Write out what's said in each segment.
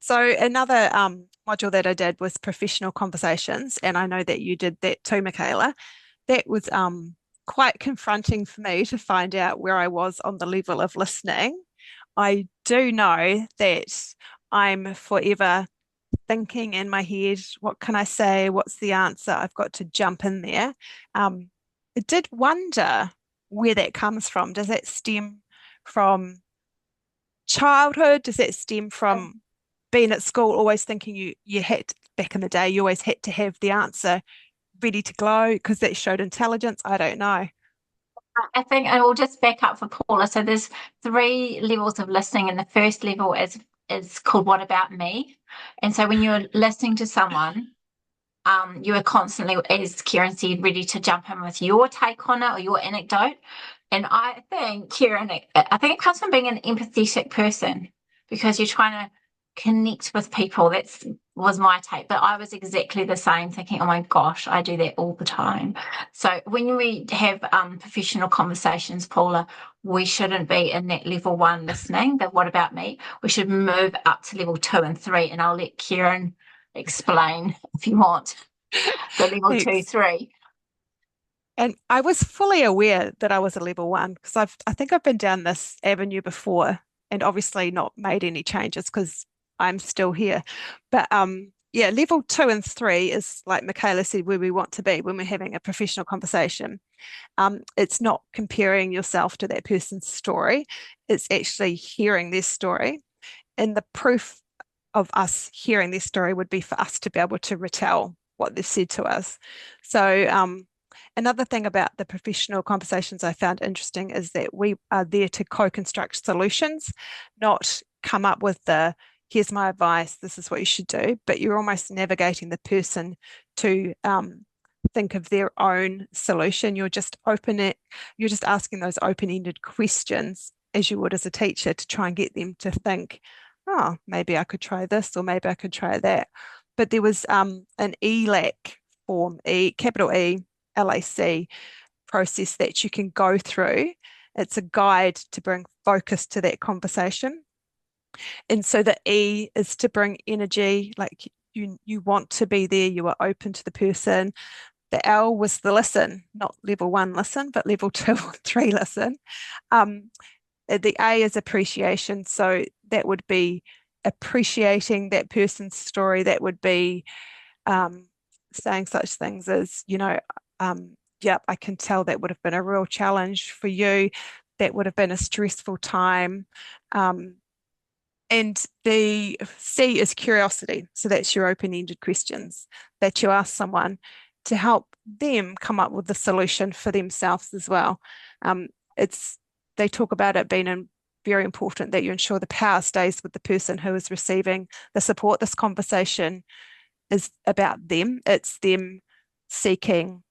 So another module that I did was professional conversations, and I know that you did that too, Michaela. That was quite confronting for me to find out where I was on the level of listening. I do know that I'm forever thinking in my head, what can I say? What's the answer? I've got to jump in there. Um, I did wonder where that comes from. Does that stem from childhood? Does that stem from being at school, always thinking you had back in the day, you always had to have the answer ready to go because that showed intelligence? I don't know. I think I will just back up for Paula. So there's three levels of listening, and the first level is called "What about me?" And so when you're listening to someone, you are constantly, as Kieran said, ready to jump in with your take on it or your anecdote. And I think, Kieran, I think it comes from being an empathetic person because you're trying to connect with people. That's was my take, but I was exactly the same, thinking, "Oh my gosh, I do that all the time." So when we have professional conversations, Paula, we shouldn't be in that level one listening. That what about me? We should move up to level two and three, and I'll let Kieran explain if you want the level two, Thanks. three. And I was fully aware that I was a level one because I think I've been down this avenue before and obviously not made any changes because I'm still here. But yeah, level two and three is like Michaela said, where we want to be when we're having a professional conversation. It's not comparing yourself to that person's story. It's actually hearing their story. And the proof of us hearing their story would be for us to be able to retell what they've said to us. So another thing about the professional conversations I found interesting is that we are there to co-construct solutions, not come up with the here's my advice, this is what you should do, but you're almost navigating the person to think of their own solution. You're just asking those open-ended questions as you would as a teacher to try and get them to think, oh, maybe I could try this or maybe I could try that. But there was an ELAC form, capital E, LAC process that you can go through. It's a guide to bring focus to that conversation. And so the E is to bring energy, like you want to be there, you are open to the person. The L was the listen, not level one listen, but level two or three listen. Um, the A is appreciation. So that would be appreciating that person's story. That would be um, saying such things as, yep, I can tell that would have been a real challenge for you. That would have been a stressful time. Um, and the C is curiosity. So that's your open-ended questions that you ask someone to help them come up with the solution for themselves as well. Um, it's they talk about it being very important that you ensure the power stays with the person who is receiving the support. This conversation is about them. It's them seeking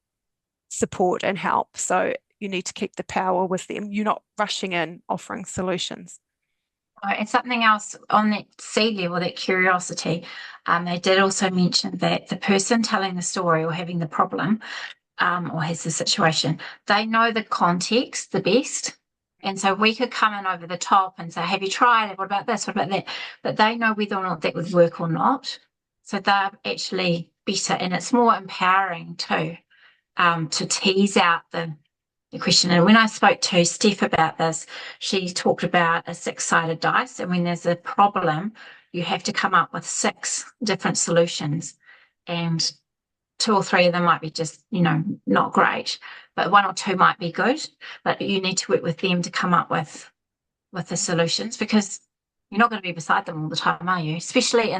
support and help. So you need to keep the power with them. You're not rushing in offering solutions. And something else on that C level, that curiosity, they did also mention that the person telling the story or having the problem or has the situation, they know the context the best. And so we could come in over the top and say, have you tried it? What about this? What about that? But they know whether or not that would work or not. So they're actually better. And it's more empowering too, to tease out the question. And when I spoke to Steph about this, she talked about a six-sided dice. And when there's a problem, you have to come up with six different solutions. And two or three of them might be just, not great, but one or two might be good. But you need to work with them to come up with the solutions because you're not going to be beside them all the time, are you? Especially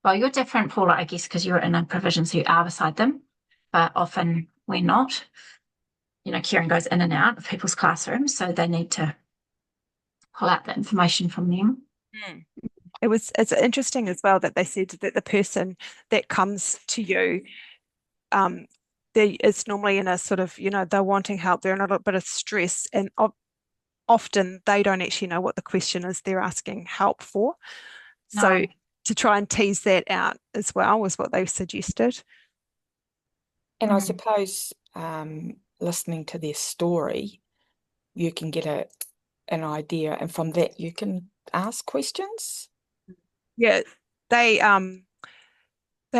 well, you're different, Paula, I guess, because you're in a provision, so you are beside them, but often we're not. Kieran goes in and out of people's classrooms, so they need to pull out the information from them. Mm. It's interesting as well that they said that the person that comes to you, um, it's normally in a sort of, they're wanting help, they're in a little bit of stress, and often they don't actually know what the question is they're asking help for. So No, to try and tease that out as well was what they suggested. And I mm, suppose listening to their story, you can get an idea, and from that you can ask questions. Yeah, They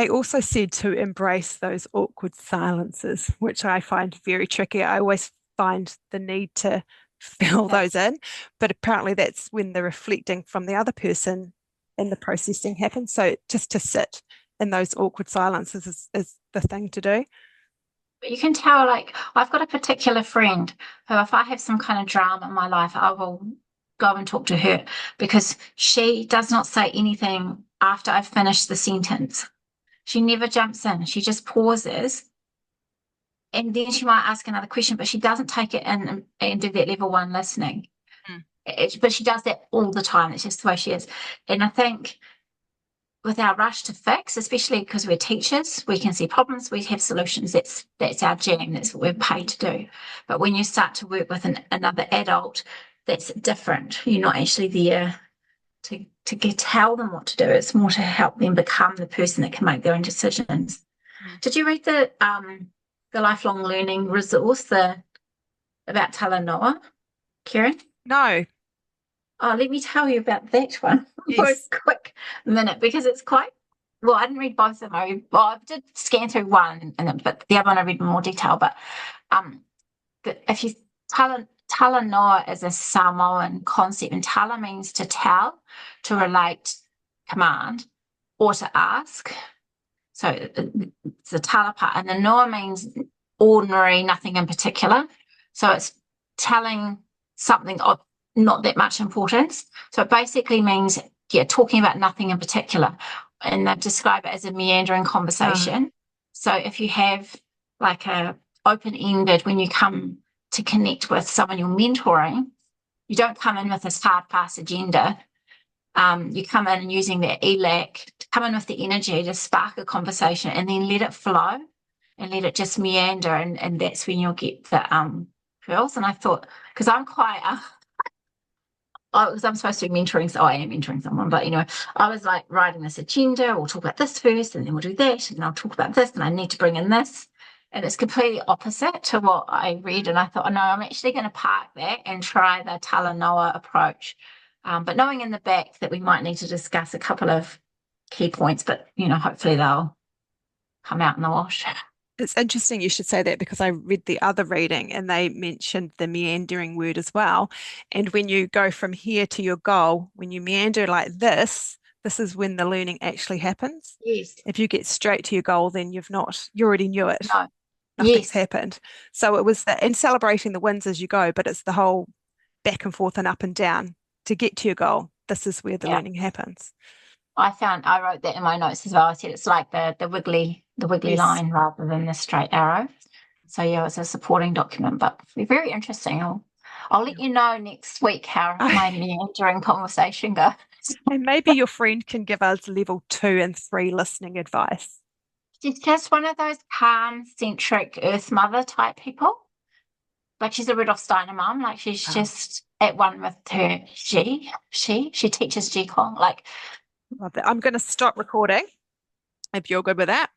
also said to embrace those awkward silences, which I find very tricky. I always find the need to fill those in, but apparently that's when the reflecting from the other person and the processing happens. So just to sit in those awkward silences is the thing to do. But you can tell, like, I've got a particular friend who, if I have some kind of drama in my life, I will go and talk to her because she does not say anything after I've finished the sentence. She never jumps in. She just pauses and then she might ask another question, but she doesn't take it in and do that level one listening. But she does that all the time. It's just the way she is. And I think with our rush to fix, especially because we're teachers, we can see problems, we have solutions. That's our jam. That's what we're paid to do. But when you start to work with another adult, that's different. You're not actually there to tell them what to do. It's more to help them become the person that can make their own decisions. Did you read the lifelong learning resource about Talanoa, Karen? No. Oh, let me tell you about that one for Yes. a quick minute because it's quite well. I didn't read both of them. I did scan through one, but the other one I read in more detail. But if you Talanoa is a Samoan concept, and tala means to tell, to relate, command, or to ask. So it's the tala part, and the noa means ordinary, nothing in particular. So it's telling something of not that much importance. So it basically means, talking about nothing in particular. And they describe it as a meandering conversation. So if you have like a open-ended, when you come to connect with someone you're mentoring, you don't come in with this hard, fast agenda. You come in and using the ELAC to come in with the energy to spark a conversation and then let it flow and let it just meander. And that's when you'll get the pearls. And I thought, because I'm quite... because I'm supposed to be mentoring, so I am mentoring someone, but I was like writing this agenda, we'll talk about this first, and then we'll do that, and then I'll talk about this, and I need to bring in this. And it's completely opposite to what I read. And I thought, no, I'm actually going to park that and try the Talanoa approach. But knowing in the back that we might need to discuss a couple of key points, but hopefully they'll come out in the wash. It's interesting you should say that because I read the other reading and they mentioned the meandering word as well. And when you go from here to your goal, when you meander like this is when the learning actually happens. Yes. If you get straight to your goal, then you already knew it. No. Nothing's happened. So it was and celebrating the wins as you go, but it's the whole back and forth and up and down to get to your goal. This is where the learning happens. I wrote that in my notes as well. I said it's like the wiggly Yes. line rather than the straight arrow. So it's a supporting document, but very interesting. I'll let you know next week how my meandering conversation goes. And maybe your friend can give us level 2 and 3 listening advice. She's just one of those calm, centric Earth Mother type people. Like she's a Rudolf Steiner mum. Like she's just at one with her. She teaches Qigong. Like. Love that. I'm going to stop recording if you're good with that.